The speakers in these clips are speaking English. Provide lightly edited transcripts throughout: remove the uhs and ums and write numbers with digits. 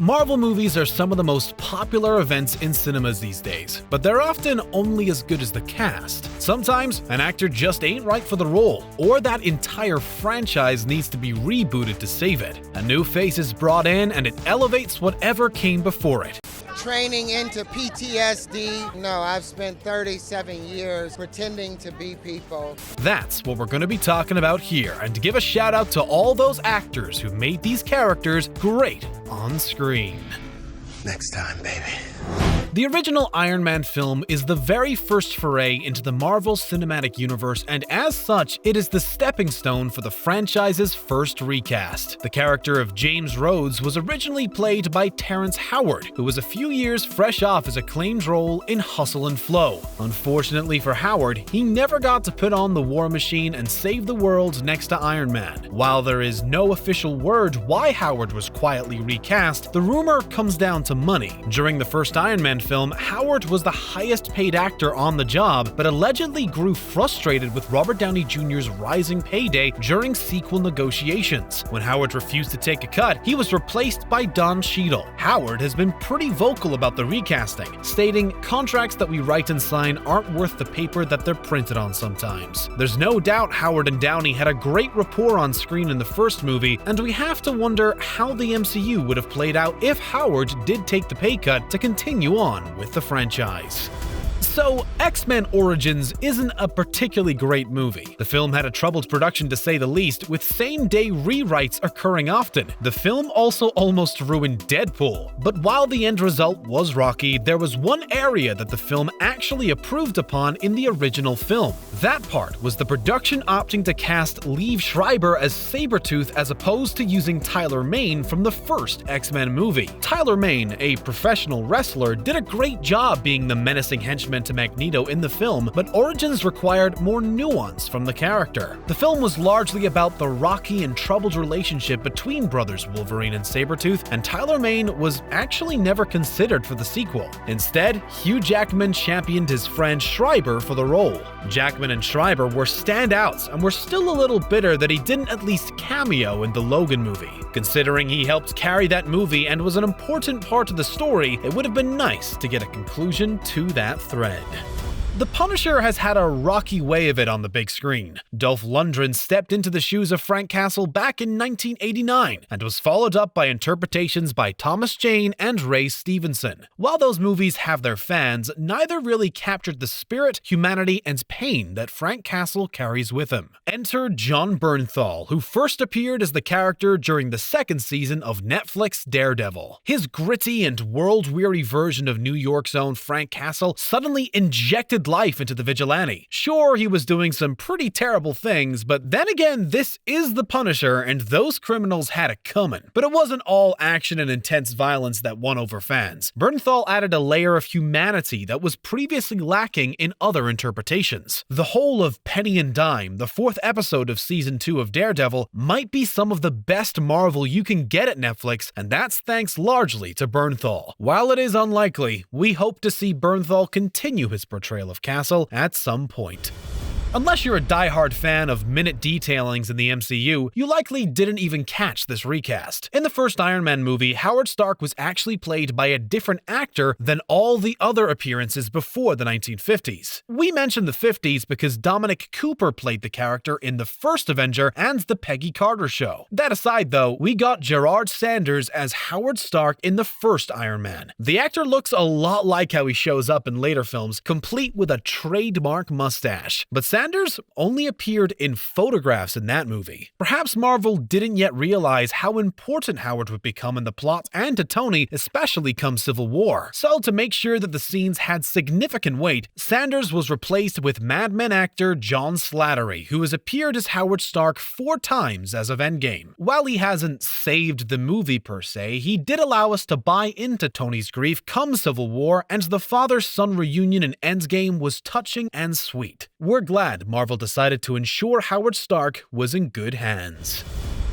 Marvel movies are some of the most popular events in cinemas these days, but they're often only as good as the cast. Sometimes, an actor just ain't right for the role, or that entire franchise needs to be rebooted to save it. A new face is brought in and it elevates whatever came before it. Training into PTSD. No, I've spent 37 years pretending to be people. That's what we're going to be talking about here, and to give a shout out to all those actors who made these characters great on screen. Next time, baby. The original Iron Man film is the very first foray into the Marvel Cinematic Universe, and as such, it is the stepping stone for the franchise's first recast. The character of James Rhodes was originally played by Terrence Howard, who was a few years fresh off his acclaimed role in Hustle and Flow. Unfortunately for Howard, he never got to put on the war machine and save the world next to Iron Man. While there is no official word why Howard was quietly recast, the rumor comes down to money. During the first Iron Man film, Howard was the highest paid actor on the job, but allegedly grew frustrated with Robert Downey Jr.'s rising payday during sequel negotiations. When Howard refused to take a cut, he was replaced by Cheadle. Howard has been pretty vocal about the recasting, stating, "Contracts that we write and sign aren't worth the paper that they're printed on sometimes." There's no doubt Howard and Downey had a great rapport on screen in the first movie, and we have to wonder how the MCU would have played out if Howard did take the pay cut to continue on with the franchise. So, X-Men Origins isn't a particularly great movie. The film had a troubled production to say the least, with same-day rewrites occurring often. The film also almost ruined Deadpool. But while the end result was rocky, there was one area that the film actually improved upon in the original film. That part was the production opting to cast Lief Schriber as Sabertooth as opposed to using Tyler Mane from the first X-Men movie. Tyler Mane, a professional wrestler, did a great job being the menacing henchman to Magneto in the film, but Origins required more nuance from the character. The film was largely about the rocky and troubled relationship between brothers Wolverine and Sabertooth, and Tyler Mane was actually never considered for the sequel. Instead, Hugh Jackman championed his friend Schriber for the role. Jackman and Schriber were standouts, and were still a little bitter that he didn't at least cameo in the Logan movie. Considering he helped carry that movie and was an important part of the story, it would have been nice to get a conclusion to that thread. The Punisher has had a rocky way of it on the big screen. Dolph Lundgren stepped into the shoes of Frank Castle back in 1989, and was followed up by interpretations by Thomas Jane and Ray Stevenson. While those movies have their fans, neither really captured the spirit, humanity, and pain that Frank Castle carries with him. Enter Jon Bernthal, who first appeared as the character during the second season of Netflix Daredevil. His gritty and world-weary version of New York's own Frank Castle suddenly injected life into the vigilante. Sure, he was doing some pretty terrible things, but then again, this is the Punisher, and those criminals had it coming. But it wasn't all action and intense violence that won over fans. Bernthal added a layer of humanity that was previously lacking in other interpretations. The whole of Penny and Dime, the fourth episode of Season 2 of Daredevil, might be some of the best Marvel you can get at Netflix, and that's thanks largely to Bernthal. While it is unlikely, we hope to see Bernthal continue his portrayal of Castle at some point. Unless you're a diehard fan of minute detailings in the MCU, you likely didn't even catch this recast. In the first Iron Man movie, Howard Stark was actually played by a different actor than all the other appearances before the 1950s. We mentioned the 50s because Dominic Cooper played the character in the first Avenger and the Peggy Carter Show. That aside though, we got Gerard Sanders as Howard Stark in the first Iron Man. The actor looks a lot like how he shows up in later films, complete with a trademark mustache. But Sanders only appeared in photographs in that movie. Perhaps Marvel didn't yet realize how important Howard would become in the plot and to Tony, especially come Civil War. So to make sure that the scenes had significant weight, Sanders was replaced with Mad Men actor John Slattery, who has appeared as Howard Stark 4 times as of Endgame. While he hasn't saved the movie per se, he did allow us to buy into Tony's grief come Civil War, and the father-son reunion in Endgame was touching and sweet. We're glad Marvel decided to ensure Howard Stark was in good hands.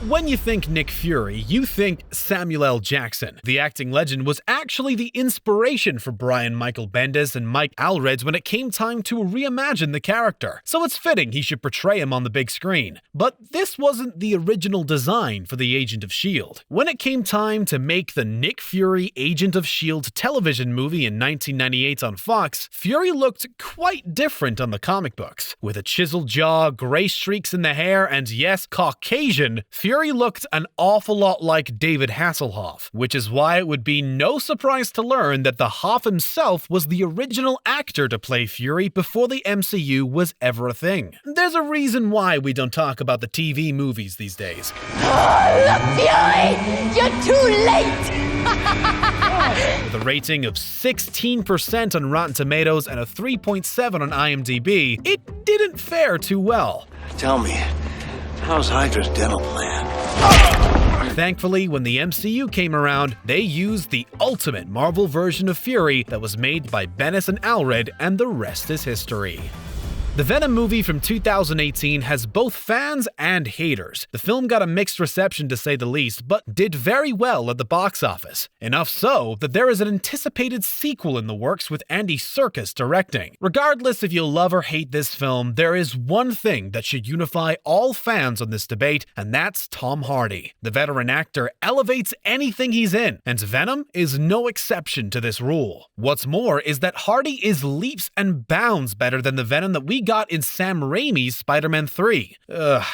When you think Nick Fury, you think Samuel L. Jackson. The acting legend was actually the inspiration for Brian Michael Bendis and Mike Allred when it came time to reimagine the character, so it's fitting he should portray him on the big screen. But this wasn't the original design for the Agent of S.H.I.E.L.D. When it came time to make the Nick Fury Agent of S.H.I.E.L.D. television movie in 1998 on Fox, Fury looked quite different on the comic books. With a chiseled jaw, gray streaks in the hair, and yes, Caucasian, Fury looked an awful lot like David Hasselhoff, which is why it would be no surprise to learn that the Hoff himself was the original actor to play Fury before the MCU was ever a thing. There's a reason why we don't talk about the TV movies these days. Oh, look, Fury! You're too late! With a rating of 16% on Rotten Tomatoes and a 3.7 on IMDb, it didn't fare too well. Tell me, how's Hydra's dental plan? Thankfully, when the MCU came around, they used the ultimate Marvel version of Fury that was made by Bendis and Allred, and the rest is history. The Venom movie from 2018 has both fans and haters. The film got a mixed reception to say the least, but did very well at the box office. Enough so that there is an anticipated sequel in the works with Andy Serkis directing. Regardless if you love or hate this film, there is one thing that should unify all fans on this debate, and that's Tom Hardy. The veteran actor elevates anything he's in, and Venom is no exception to this rule. What's more is that Hardy is leaps and bounds better than the Venom that we got in Sam Raimi's Spider-Man 3.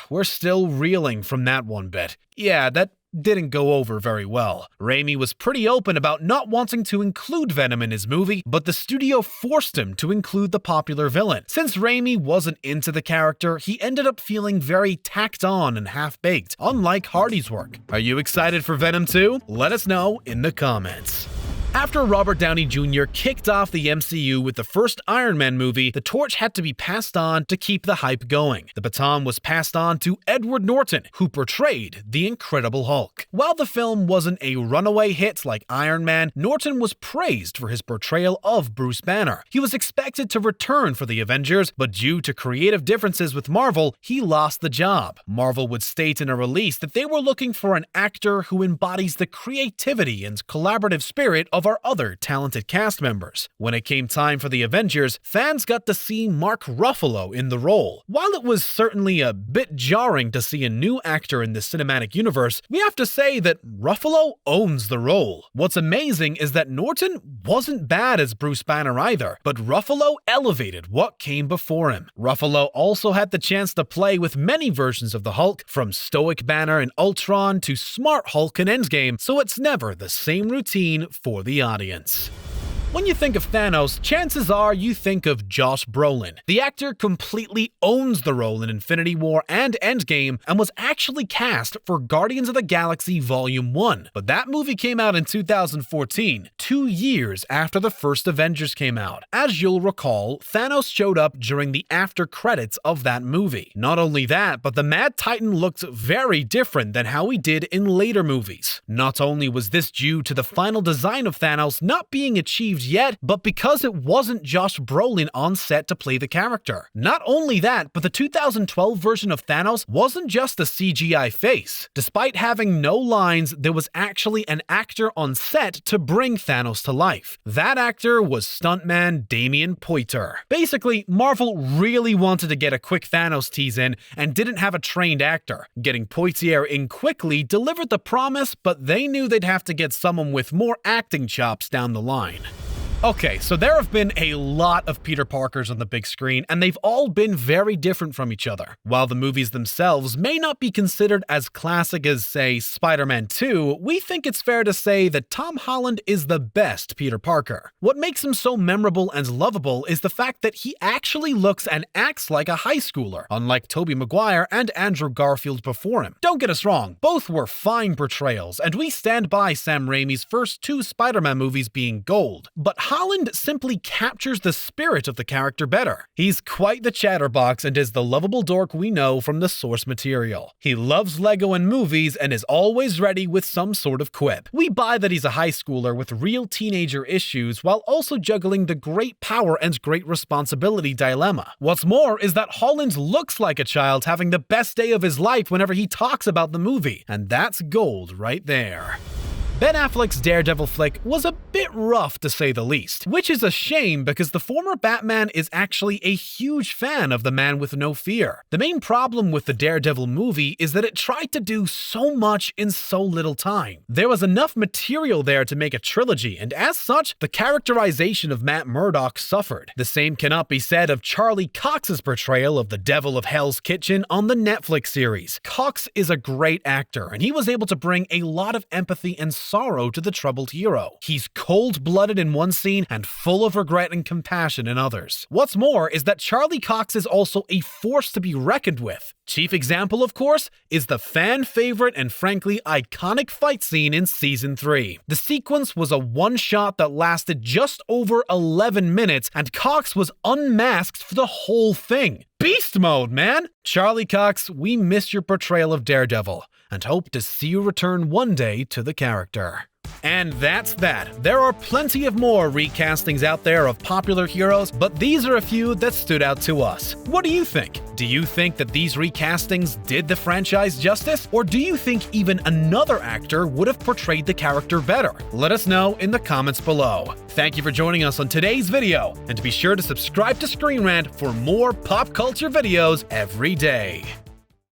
We're still reeling from that one bit. Yeah, that didn't go over very well. Raimi was pretty open about not wanting to include Venom in his movie, but the studio forced him to include the popular villain. Since Raimi wasn't into the character, he ended up feeling very tacked on and half-baked, unlike Hardy's work. Are you excited for Venom 2? Let us know in the comments. After Robert Downey Jr. kicked off the MCU with the first Iron Man movie, the torch had to be passed on to keep the hype going. The baton was passed on to Edward Norton, who portrayed the Incredible Hulk. While the film wasn't a runaway hit like Iron Man, Norton was praised for his portrayal of Bruce Banner. He was expected to return for the Avengers, but due to creative differences with Marvel, he lost the job. Marvel would state in a release that they were looking for an actor who embodies the creativity and collaborative spirit of our other talented cast members. When it came time for the Avengers, fans got to see Mark Ruffalo in the role. While it was certainly a bit jarring to see a new actor in the cinematic universe, we have to say that Ruffalo owns the role. What's amazing is that Norton wasn't bad as Bruce Banner either, but Ruffalo elevated what came before him. Ruffalo also had the chance to play with many versions of the Hulk, from stoic Banner in Ultron to smart Hulk in Endgame, so it's never the same routine for the audience. When you think of Thanos, chances are you think of Josh Brolin. The actor completely owns the role in Infinity War and Endgame and was actually cast for Guardians of the Galaxy Volume 1. But that movie came out in 2014, 2 years after the first Avengers came out. As you'll recall, Thanos showed up during the after credits of that movie. Not only that, but the Mad Titan looked very different than how he did in later movies. Not only was this due to the final design of Thanos not being achieved yet, but because it wasn't Josh Brolin on set to play the character. Not only that, but the 2012 version of Thanos wasn't just a CGI face. Despite having no lines, there was actually an actor on set to bring Thanos to life. That actor was stuntman Damian Poitier. Basically, Marvel really wanted to get a quick Thanos tease in and didn't have a trained actor. Getting Poitier in quickly delivered the promise, but they knew they'd have to get someone with more acting chops down the line. Okay, so there have been a lot of Peter Parkers on the big screen, and they've all been very different from each other. While the movies themselves may not be considered as classic as, say, Spider-Man 2, we think it's fair to say that Tom Holland is the best Peter Parker. What makes him so memorable and lovable is the fact that he actually looks and acts like a high schooler, unlike Tobey Maguire and Andrew Garfield before him. Don't get us wrong, both were fine portrayals, and we stand by Sam Raimi's first 2 Spider-Man movies being gold. But Holland simply captures the spirit of the character better. He's quite the chatterbox and is the lovable dork we know from the source material. He loves Lego and movies and is always ready with some sort of quip. We buy that he's a high schooler with real teenager issues while also juggling the great power and great responsibility dilemma. What's more is that Holland looks like a child having the best day of his life whenever he talks about the movie, and that's gold right there. Ben Affleck's Daredevil flick was a bit rough to say the least, which is a shame because the former Batman is actually a huge fan of The Man with No Fear. The main problem with the Daredevil movie is that it tried to do so much in so little time. There was enough material there to make a trilogy, and as such, the characterization of Matt Murdock suffered. The same cannot be said of Charlie Cox's portrayal of the Devil of Hell's Kitchen on the Netflix series. Cox is a great actor, and he was able to bring a lot of empathy and sorrow to the troubled hero. He's cold-blooded in one scene and full of regret and compassion in others. What's more is that Charlie Cox is also a force to be reckoned with. Chief example, of course, is the fan-favorite and frankly iconic fight scene in Season 3. The sequence was a one-shot that lasted just over 11 minutes, and Cox was unmasked for the whole thing. Beast mode, man! Charlie Cox, we miss your portrayal of Daredevil, and hope to see you return one day to the character. And that's that. There are plenty of more recastings out there of popular heroes, but these are a few that stood out to us. What do you think? Do you think that these recastings did the franchise justice? Or do you think even another actor would have portrayed the character better? Let us know in the comments below. Thank you for joining us on today's video, and be sure to subscribe to Screen Rant for more pop culture videos every day.